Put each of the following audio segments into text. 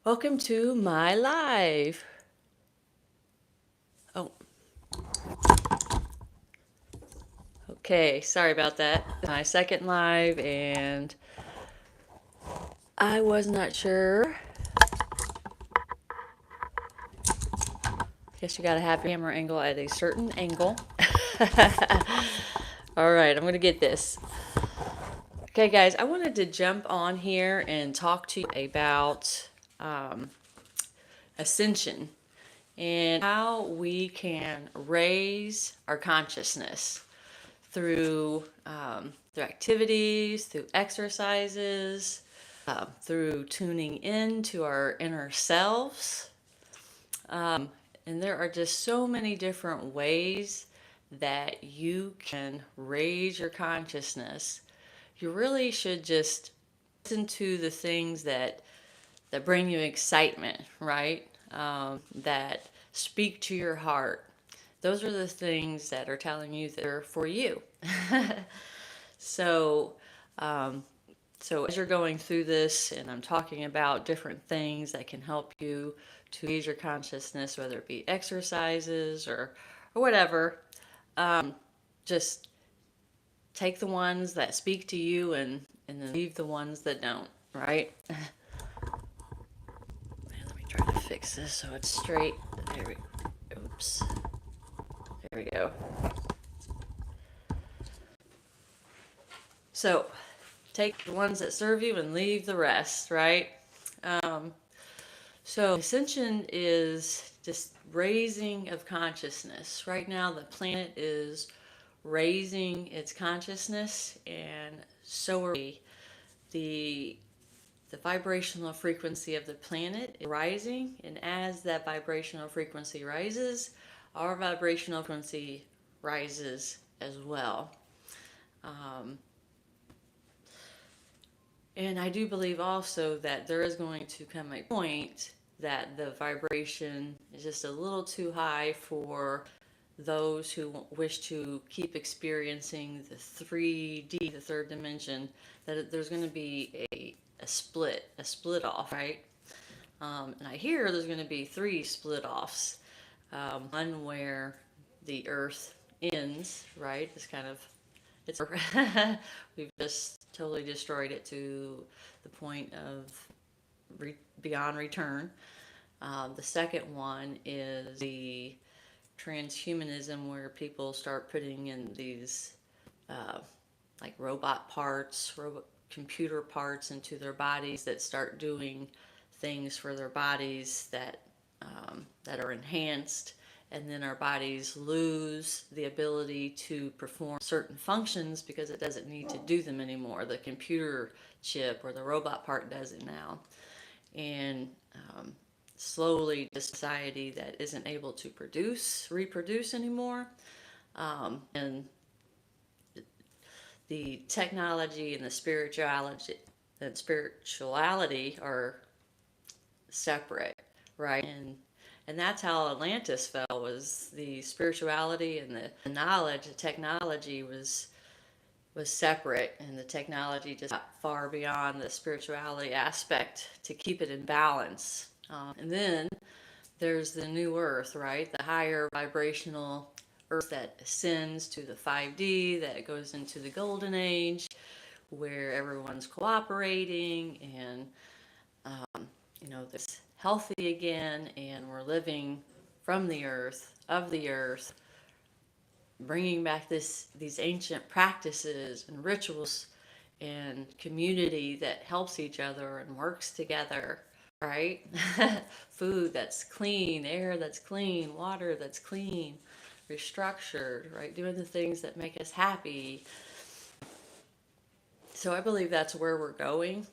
Welcome to my live. Oh, okay. Sorry about that. My second live, and I was not sure. Guess you gotta have your camera angle at a certain angle. All right, I'm gonna get this. Okay, guys, I wanted to jump on here and talk to you about ascension and how we can raise our consciousness through activities, through exercises, through tuning in to our inner selves. And there are just so many different ways that you can raise your consciousness. You really should just listen to the things that bring you excitement, right? That speak to your heart. Those are the things that are telling you they're for you. So, um, so as you're going through this, and I'm talking about different things that can help you to raise your consciousness, whether it be exercises or whatever, just take the ones that speak to you and then leave the ones that don't, right? Let me try to fix this so it's straight. There we go. Oops. There we go. So take the ones that serve you and leave the rest, right? Um, so ascension is just raising of consciousness. Right now, the planet is raising its consciousness, and so are we. The the vibrational frequency of the planet is rising, and as that vibrational frequency rises, our vibrational frequency rises as well. Um, And I do believe also that there is going to come a point that the vibration is just a little too high for those who wish to keep experiencing the 3D, the third dimension, that there's going to be a split off, right? And I hear there's going to be three split offs. One where the earth ends, right? It's kind of it's we've just totally destroyed it to the point of beyond return. The second one is the transhumanism, where people start putting in these uh, like robot parts, computer parts into their bodies that start doing things for their bodies that are enhanced, and then our bodies lose the ability to perform certain functions because it doesn't need to do them anymore. The computer chip or the robot part does it now, and slowly the society that isn't able to reproduce anymore, and the technology and the spirituality are separate, right? And that's how Atlantis fell, was the spirituality and the knowledge, the technology was separate, and the technology just got far beyond the spirituality aspect to keep it in balance. And then there's the new earth, right? The higher vibrational earth that ascends to the 5D, that goes into the golden age, where everyone's cooperating and this healthy again, and we're living from the earth, of the earth, bringing back these ancient practices and rituals and community that helps each other and works together, right? Food that's clean, air that's clean, water that's clean, restructured, right? Doing the things that make us happy. So I believe that's where we're going.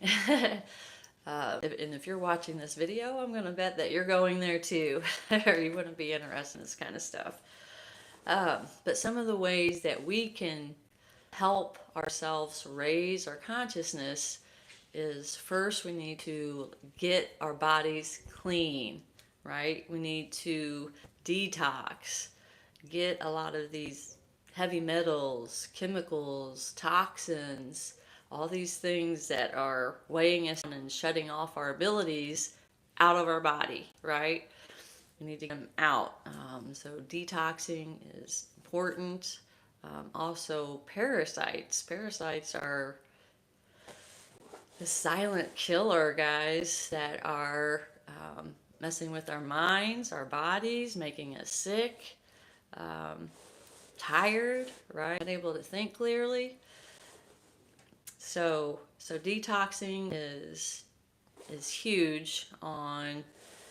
And if you're watching this video, I'm going to bet that you're going there too, or you wouldn't be interested in this kind of stuff. But some of the ways that we can help ourselves raise our consciousness is, first we need to get our bodies clean, right? We need to detox, get a lot of these heavy metals, chemicals, toxins, all these things that are weighing us and shutting off our abilities out of our body, right? We need to get them out. So detoxing is important. Also, parasites. Parasites are the silent killer, guys, that are messing with our minds, our bodies, making us sick, um, tired, right? Not able to think clearly. So detoxing is huge on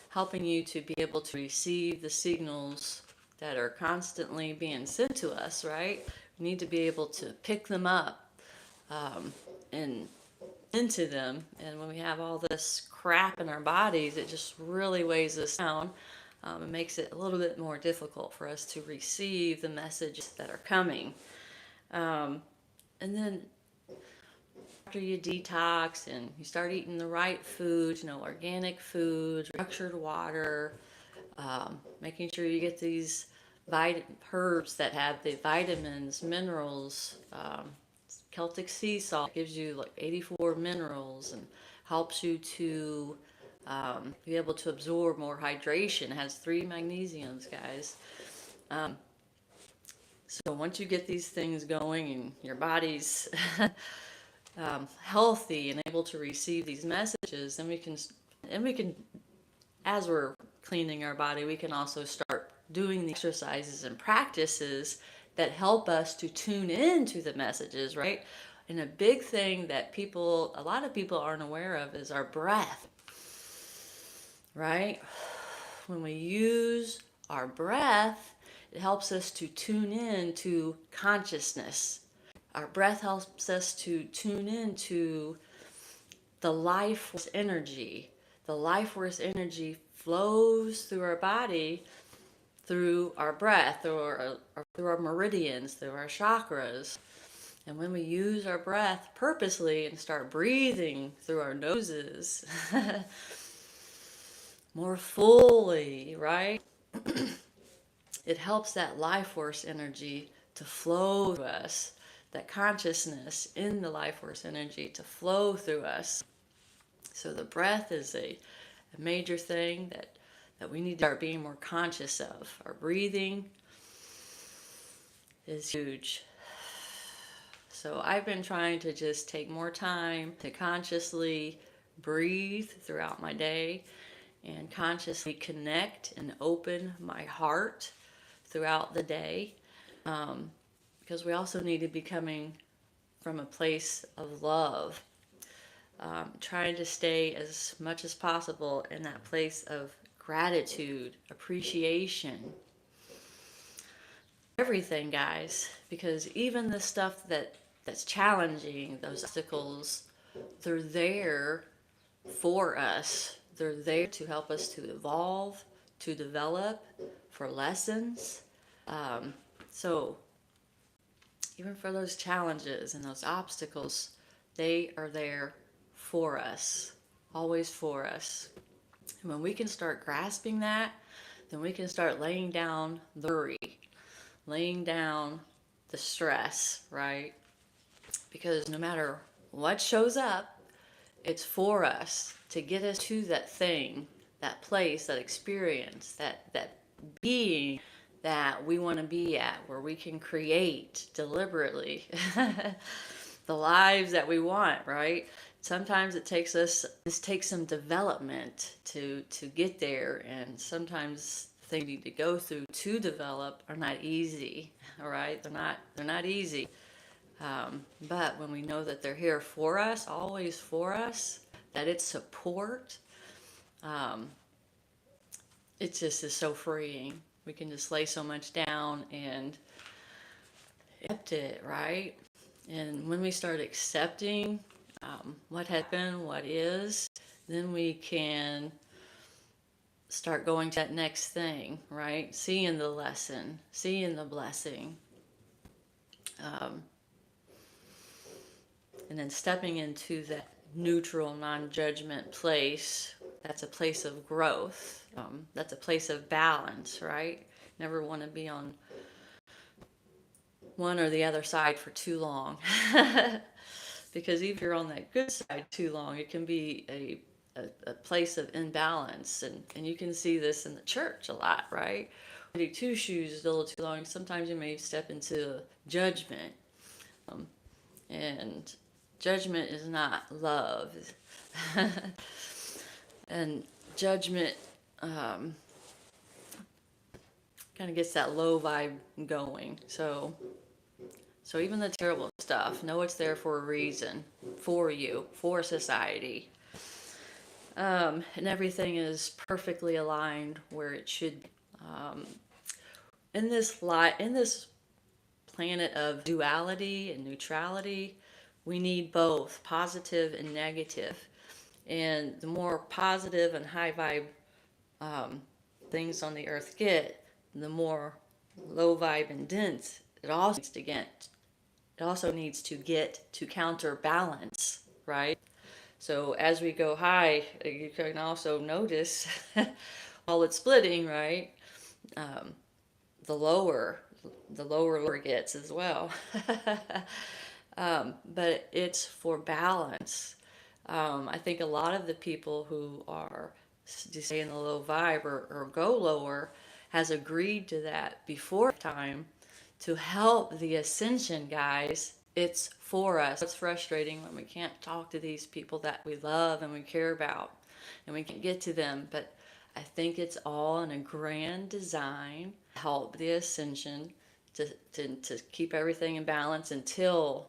helping you to be able to receive the signals that are constantly being sent to us, right? We need to be able to pick them up and into them. And when we have all this crap in our bodies, it just really weighs us down. It makes it a little bit more difficult for us to receive the messages that are coming. And then after you detox and you start eating the right foods, organic foods, structured water, making sure you get these herbs that have the vitamins, minerals. Celtic sea salt gives you like 84 minerals and helps you to be able to absorb more hydration. It has 3 magnesiums, guys. So once you get these things going and your body's healthy and able to receive these messages, then we can, as we're cleaning our body, we can also start doing the exercises and practices that help us to tune into the messages, right? And a big thing that a lot of people aren't aware of is our breath, right? When we use our breath, it helps us to tune in to consciousness. Our breath helps us to tune into the life force energy. The life force energy flows through our body through our breath or through our meridians, through our chakras. And when we use our breath purposely and start breathing through our noses more fully, right? It helps that life force energy to flow through us, that consciousness in the life force energy to flow through us. So the breath is a major thing that we need to start being more conscious of. Our breathing is huge. So I've been trying to just take more time to consciously breathe throughout my day and consciously connect and open my heart throughout the day, because we also need to be coming from a place of love, trying to stay as much as possible in that place of gratitude, appreciation, everything, guys, because even the stuff that's challenging, those obstacles, they're there for us. They're there to help us to evolve, to develop, for lessons. So even for those challenges and those obstacles, they are there for us, always for us. And when we can start grasping that, then we can start laying down the worry, laying down the stress, right? Because no matter what shows up, it's for us to get us to that thing, that place, that experience, that being that we want to be at, where we can create deliberately the lives that we want, right? Sometimes it takes some development to get there, and sometimes things we need to go through to develop are not easy. All right, they're not easy. But when we know that they're here for us, always for us, that it's support, it just is so freeing. We can just lay so much down and accept it, right? And when we start accepting what happened, what is, then we can start going to that next thing, right? Seeing the lesson, seeing the blessing. And then stepping into that neutral, non-judgment place. That's a place of growth. That's a place of balance, right? Never want to be on one or the other side for too long. Because if you're on that good side too long, it can be a place of imbalance. And you can see this in the church a lot, right? Two shoes is a little too long. Sometimes you may step into judgment. And judgment is not love. And judgment kind of gets that low vibe going. So even the terrible stuff, know it's there for a reason, for you, for society. And everything is perfectly aligned where it should be. In this planet of duality and neutrality, we need both positive and negative. And the more positive and high vibe things on the earth get, the more low vibe and dense it also needs to get. It also needs to get to counterbalance, right? So as we go high, you can also notice while it's splitting, right? Um, the lower it gets as well. But it's for balance. I think a lot of the people who are stay in the low vibe or go lower has agreed to that before time to help the ascension, guys. It's for us. It's frustrating when we can't talk to these people that we love and we care about and we can't get to them, but I think it's all in a grand design to help the ascension to keep everything in balance until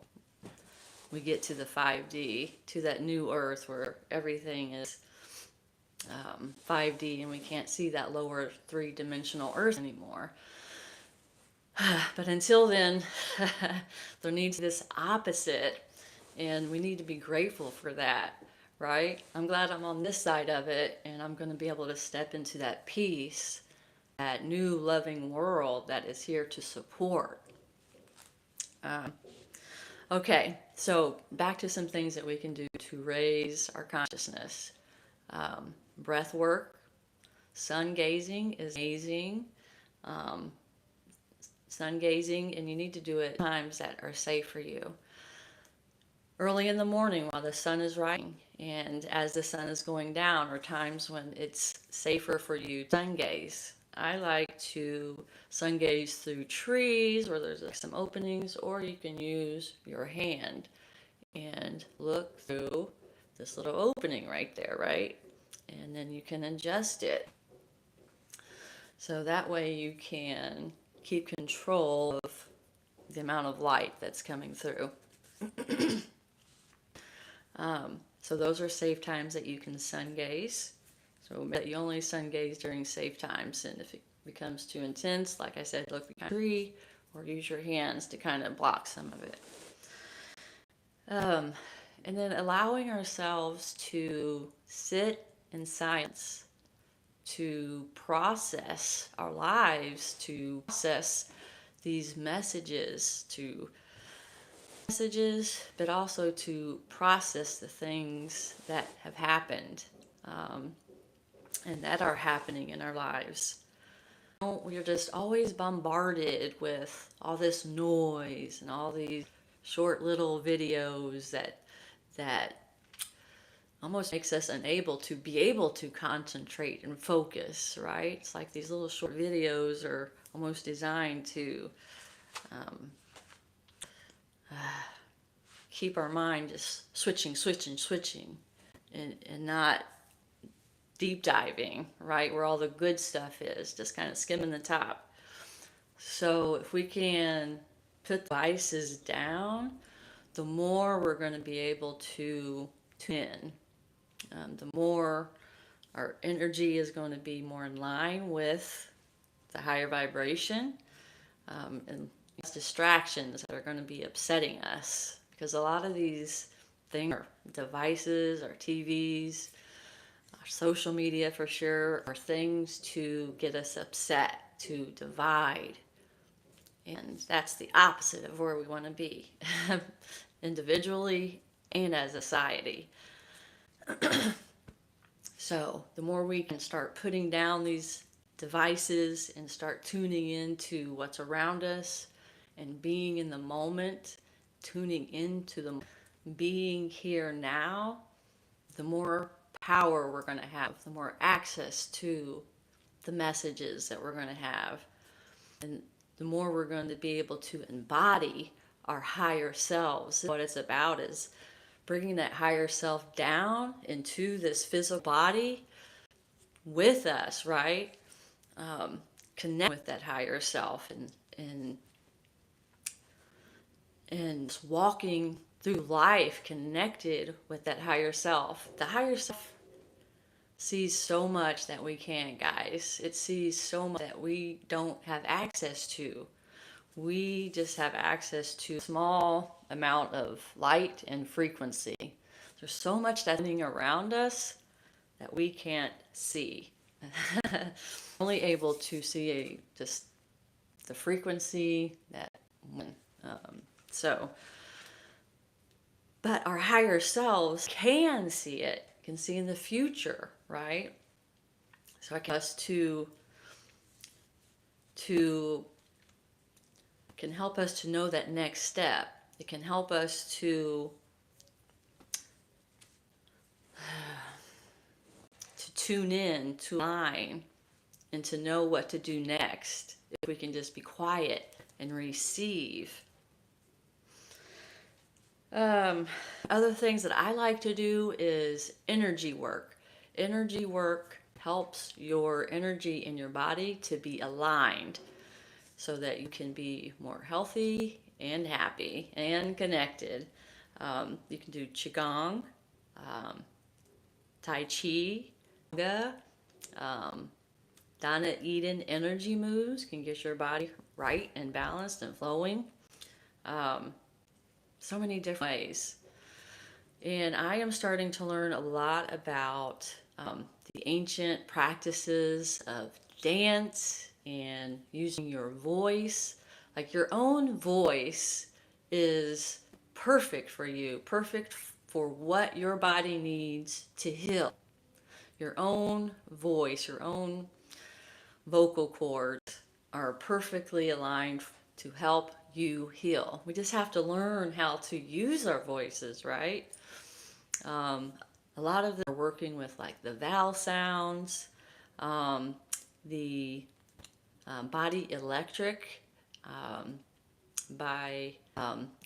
we get to the 5D, to that new earth where everything is 5D and we can't see that lower three-dimensional earth anymore. But until then, there needs this opposite, and we need to be grateful for that, right? I'm glad I'm on this side of it, and I'm going to be able to step into that peace, that new loving world that is here to support. Okay, so back to some things that we can do to raise our consciousness. Breath work, sun gazing is amazing. Sun gazing, and you need to do it at times that are safe for you. Early in the morning while the sun is rising, and as the sun is going down, or times when it's safer for you to sun gaze. I like to sun gaze through trees where there's some openings, or you can use your hand and look through this little opening right there, right? And then you can adjust it. So that way you can keep control of the amount of light that's coming through. So those are safe times that you can sun gaze. So that you only sun gaze during safe times, and if it becomes too intense, like I said, look behind a tree or use your hands to kind of block some of it. And then allowing ourselves to sit in silence, to process our lives, to process these messages, but also to process the things that have happened and that are happening in our lives. We're just always bombarded with all this noise and all these short little videos that almost makes us unable to be able to concentrate and focus, right? It's like these little short videos are almost designed to keep our mind just switching, and not deep diving, right? Where all the good stuff is, just kind of skimming the top. So if we can put devices down, the more we're going to be able to tune in. The more our energy is going to be more in line with the higher vibration, and distractions that are going to be upsetting us, because a lot of these things, our devices, our TVs, our social media for sure, are things to get us upset, to divide. And that's the opposite of where we want to be, individually and as a society. So the more we can start putting down these devices and start tuning into what's around us and being in the moment, tuning into the being here now, the more power we're going to have, the more access to the messages that we're going to have, and the more we're going to be able to embody our higher selves. What it's about is bringing that higher self down into this physical body with us, right? Connect with that higher self, and walking through life connected with that higher self. The higher self sees so much that we can't, guys. It sees so much that we don't have access to. We just have access to a small amount of light and frequency. There's so much that's happening around us that we can't see. Only able to see just the frequency that so, but our higher selves can see it, can see in the future, right? So I can us to can help us to know that next step. It can help us to tune in, to align, and to know what to do next. If we can just be quiet and receive. Other things that I like to do is energy work. Energy work helps your energy in your body to be aligned so that you can be more healthy and happy and connected. You can do Qigong, Tai Chi, yoga, Dana Eden energy moves can get your body right and balanced and flowing. So many different ways. And I am starting to learn a lot about the ancient practices of dance and using your voice. Like your own voice is perfect for you, perfect for what your body needs to heal. Your own voice, your own vocal cords are perfectly aligned to help you heal. We just have to learn how to use our voices, right? A lot of them are working with like the vowel sounds, the Body Electric by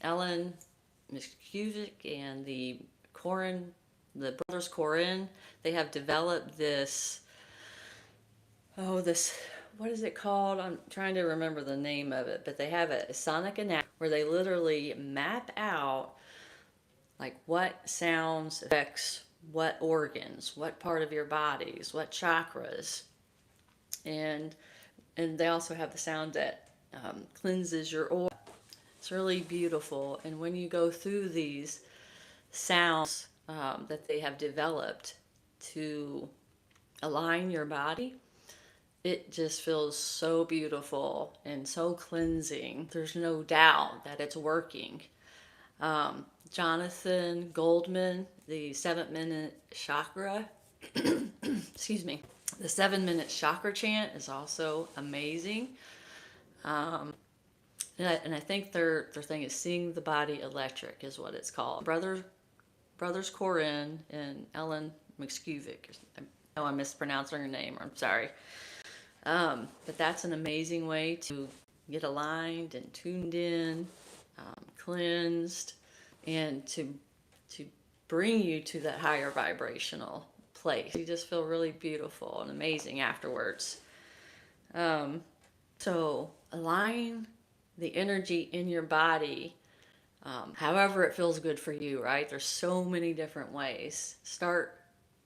Ellen Miscusic and the brothers Corin. They have developed this, what is it called? I'm trying to remember the name of it, but they have a sonic anatomy where they literally map out like what sounds affects what organs, what part of your bodies, what chakras, and they also have the sound that cleanses your aura. It's really beautiful, and when you go through these sounds that they have developed to align your body, it just feels so beautiful and so cleansing. There's no doubt that it's working. Jonathan Goldman, the 7-minute chakra, excuse me, the 7-minute chakra chant is also amazing. And I think their thing is Seeing the Body Electric is what it's called. Brothers Corin and Ellen McScuvic. I know I'm mispronouncing her name, I'm sorry. But that's an amazing way to get aligned and tuned in, cleansed, and to bring you to that higher vibrational place. You just feel really beautiful and amazing afterwards. So align the energy in your body however it feels good for you, right? There's so many different ways. Start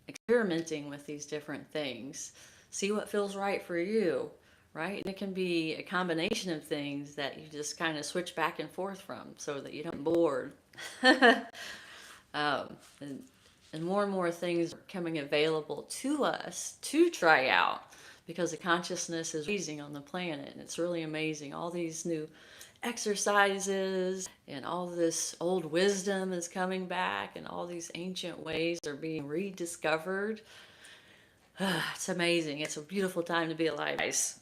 experimenting with these different things. See what feels right for you, right? And it can be a combination of things that you just kind of switch back and forth from so that you don't get bored. And more and more things are becoming available to us to try out because the consciousness is raising on the planet, and it's really amazing. All these new exercises and all this old wisdom is coming back, and all these ancient ways are being rediscovered. It's amazing. It's a beautiful time to be alive, guys.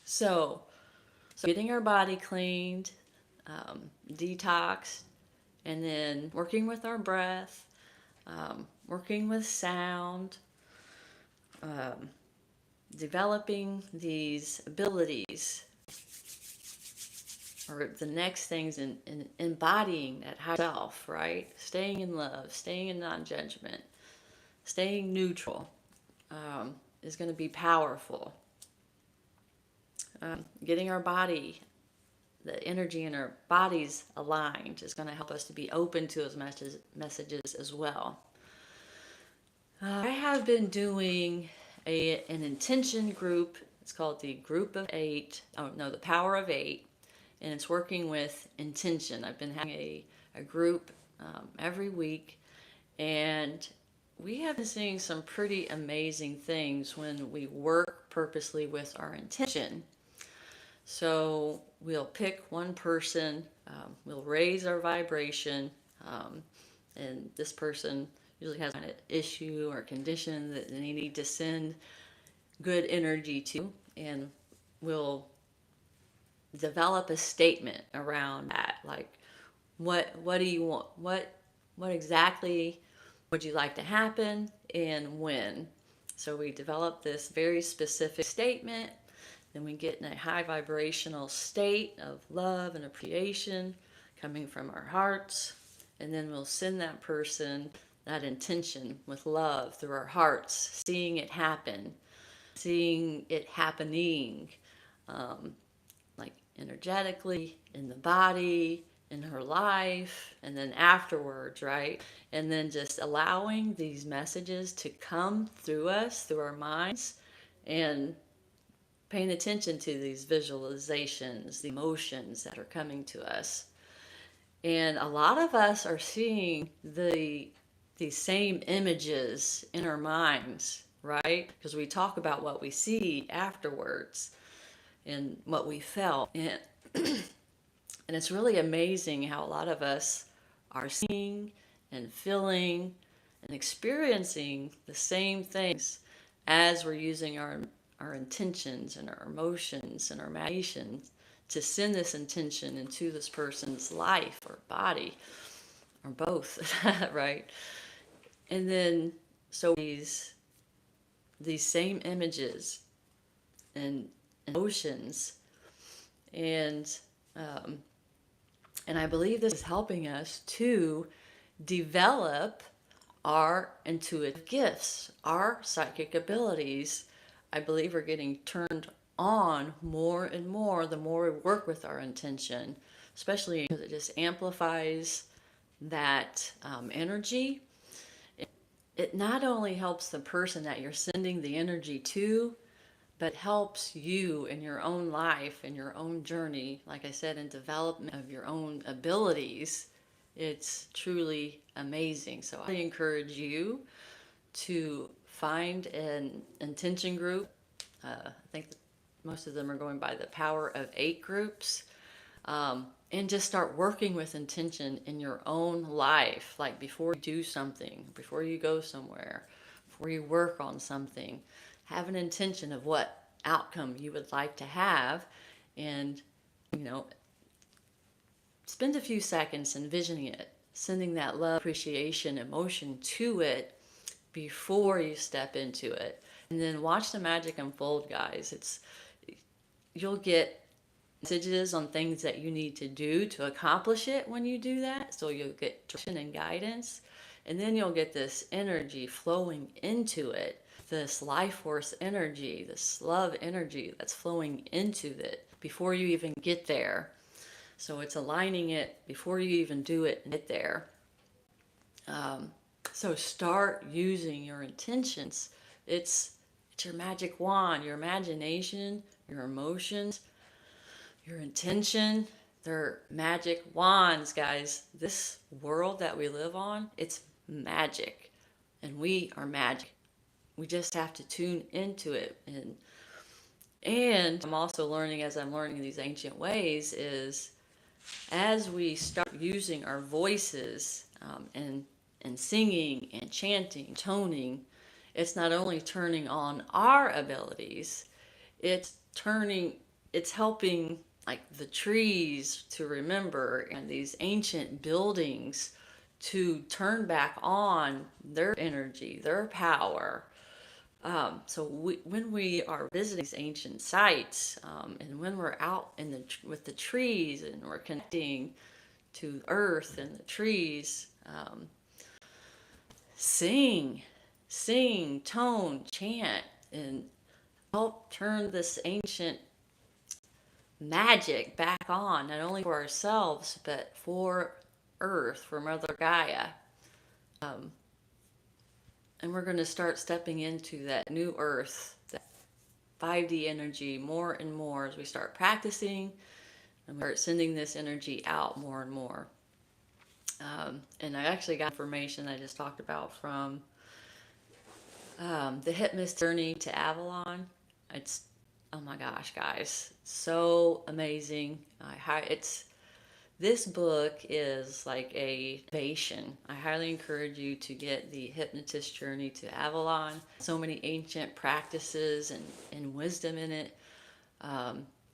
So getting our body cleaned, detoxed, and then working with our breath, working with sound, um, developing these abilities, or the next things in embodying that higher self, right? Staying in love, staying in non-judgment, staying neutral, is going to be powerful. Getting our body, the energy in our bodies aligned is going to help us to be open to those messages as well. I have been doing an intention group. It's called the Group of Eight. Oh, no, the Power of Eight. And it's working with intention. I've been having a group every week. And we have been seeing some pretty amazing things when we work purposely with our intention. So we'll pick one person, we'll raise our vibration, and this person usually has an issue or condition that they need to send good energy to, and we'll develop a statement around that, like what do you want, what exactly would you like to happen and when. So we develop this very specific statement, then we get in a high vibrational state of love and appreciation coming from our hearts, and then we'll send that person that intention with love through our hearts, seeing it happen, seeing it happening, like energetically in the body, in her life, and then afterwards, right? And then just allowing these messages to come through us, through our minds, and paying attention to these visualizations, the emotions that are coming to us. And a lot of us are seeing these same images in our minds, right? Because we talk about what we see afterwards and what we felt. And, and it's really amazing how a lot of us are seeing and feeling and experiencing the same things as we're using our intentions and our emotions and our imaginations to send this intention into this person's life or body or both, right? And then so these same images and emotions, and and I believe this is helping us to develop our intuitive gifts, our psychic abilities. I believe are getting turned on more and more the more we work with our intention, especially because it just amplifies that energy. It not only helps the person that you're sending the energy to, but helps you in your own life, in your own journey, like I said, in development of your own abilities. It's truly amazing. So I encourage you to find an intention group. I think most of them are going by the Power of Eight groups. And just start working with intention in your own life. Like before you do something, before you go somewhere, before you work on something, have an intention of what outcome you would like to have. And, spend a few seconds envisioning it, sending that love, appreciation, emotion to it before you step into it. And then watch the magic unfold, guys. You'll get messages on things that you need to do to accomplish it when you do that. So you'll get direction and guidance, and then you'll get this energy flowing into it, this life force energy, this love energy that's flowing into it before you even get there. So it's aligning it before you even do it and get there. So start using your intentions. It's your magic wand, your imagination, your emotions, your intention. They're magic wands, guys. This world that we live on, it's magic. And we are magic. We just have to tune into it. And I'm also learning, as I'm learning these ancient ways, is as we start using our voices, and singing and chanting, toning, it's not only turning on our abilities, it's helping like the trees to remember, and these ancient buildings to turn back on their energy, their power. When we are visiting these ancient sites, and when we're out with the trees and we're connecting to earth and the trees, sing, tone, chant, and help turn this ancient magic back on, not only for ourselves, but for Earth, for Mother Gaia. Um, and we're going to start stepping into that new Earth, that 5D energy more and more as we start practicing and we start sending this energy out more and more. And I actually got information I just talked about from the Hypnotist Journey to Avalon. It's, oh my gosh, guys, so amazing. This book is like a innovation. I highly encourage you to get the Hypnotist Journey to Avalon. So many ancient practices and wisdom in it.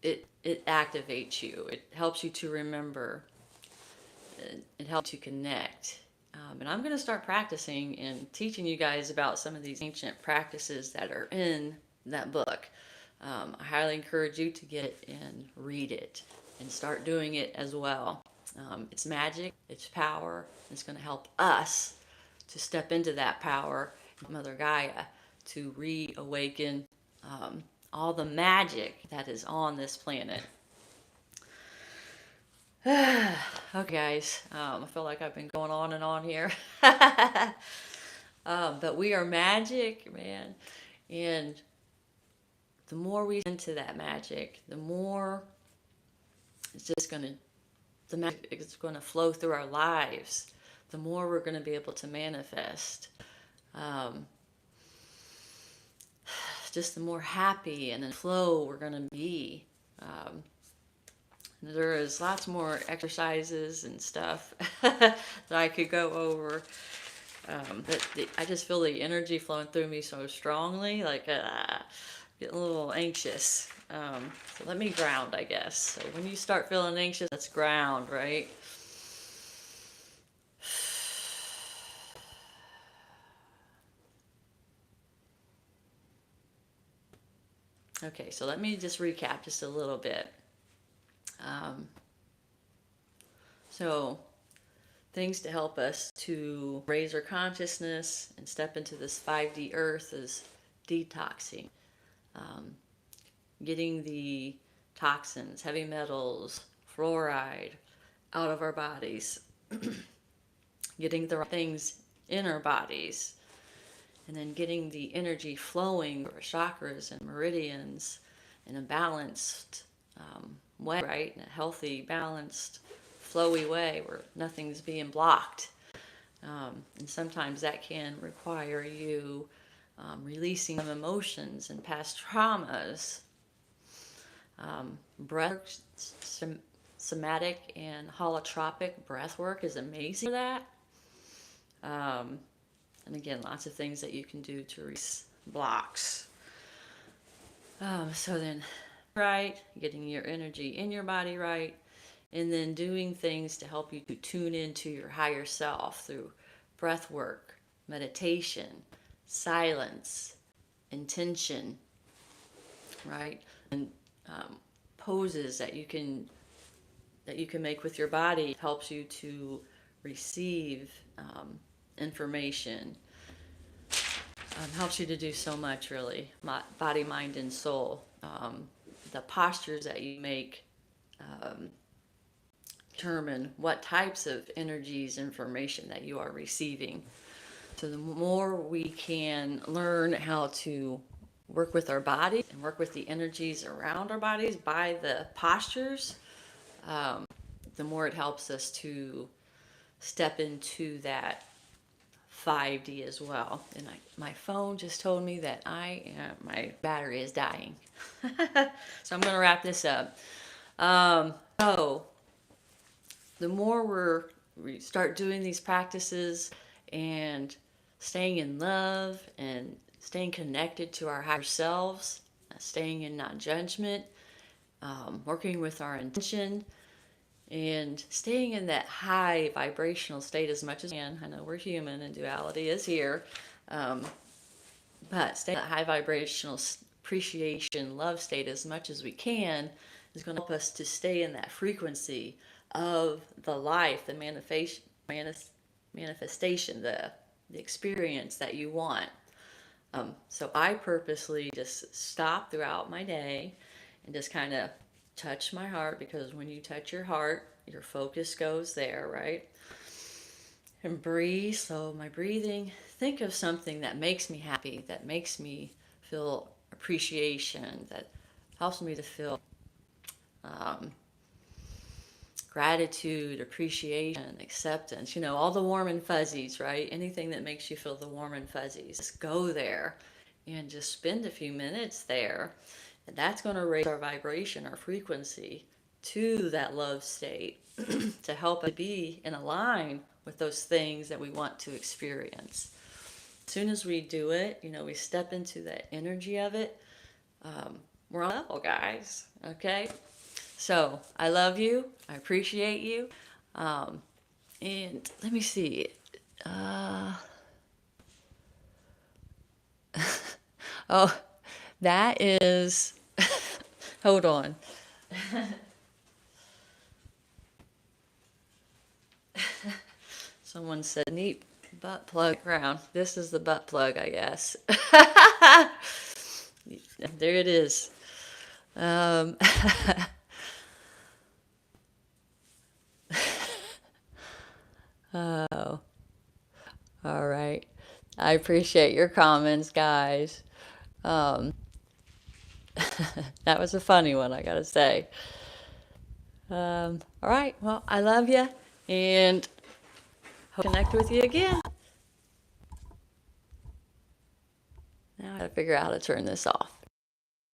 It activates you. It helps you to remember. It helps you connect. And I'm going to start practicing and teaching you guys about some of these ancient practices that are in that book. I highly encourage you to get it and read it and start doing it as well. It's magic, it's power, it's going to help us to step into that power, Mother Gaia, to reawaken all the magic that is on this planet. Okay, guys, I feel like I've been going on and on here. But we are magic, man. And the more we into that magic, the more the magic is going to flow through our lives. The more we're going to be able to manifest. Just the more happy and in flow we're going to be. There is lots more exercises and stuff that I could go over. But I just feel the energy flowing through me so strongly, like getting a little anxious. So let me ground, I guess. So when you start feeling anxious, let's ground, right? Okay, so let me just recap just a little bit. So things to help us to raise our consciousness and step into this 5D earth is detoxing, getting the toxins, heavy metals, fluoride out of our bodies, getting the right things in our bodies, and then getting the energy flowing through our chakras and meridians in a balanced way, right? In a healthy, balanced, flowy way where nothing's being blocked. And sometimes that can require you releasing some emotions and past traumas. Breath, somatic and holotropic breath work is amazing for that. And again, lots of things that you can do to release blocks. So then, right, getting your energy in your body right, and then doing things to help you to tune into your higher self through breath work, meditation, silence, intention, right? And poses that you can make with your body helps you to receive information. Helps you to do so much, really. Body, mind, and soul. The postures that you make determine what types of energies, information that you are receiving. So the more we can learn how to work with our body and work with the energies around our bodies by the postures, the more it helps us to step into that 5D as well. And my phone just told me that my battery is dying. So I'm going to wrap this up. So the more we start doing these practices and staying in love and staying connected to our higher selves, staying in non-judgment, working with our intention, and staying in that high vibrational state as much as we can. I know we're human and duality is here, um, but staying in that high vibrational appreciation, love state as much as we can is going to help us to stay in that frequency of the life, the manifestation, the experience that you want. So I purposely just stop throughout my day and just kind of touch my heart, because when you touch your heart, your focus goes there, right? And breathe. So my breathing, think of something that makes me happy, that makes me feel appreciation, that helps me to feel um, gratitude, appreciation, acceptance, all the warm and fuzzies, right? Anything that makes you feel the warm and fuzzies, just go there and just spend a few minutes there. And that's going to raise our vibration, our frequency to that love state to help us be in align with those things that we want to experience. As soon as we do it, we step into that energy of it. We're on level, guys. Okay? So I love you. I appreciate you. And let me see. Oh, that is. Hold on. Someone said, neat butt plug around. This is the butt plug, I guess. There it is. Um, oh, all right. I appreciate your comments, guys. Um, that was a funny one, I gotta say. All right. Well, I love you and hope to connect with you again. Now I gotta figure out how to turn this off.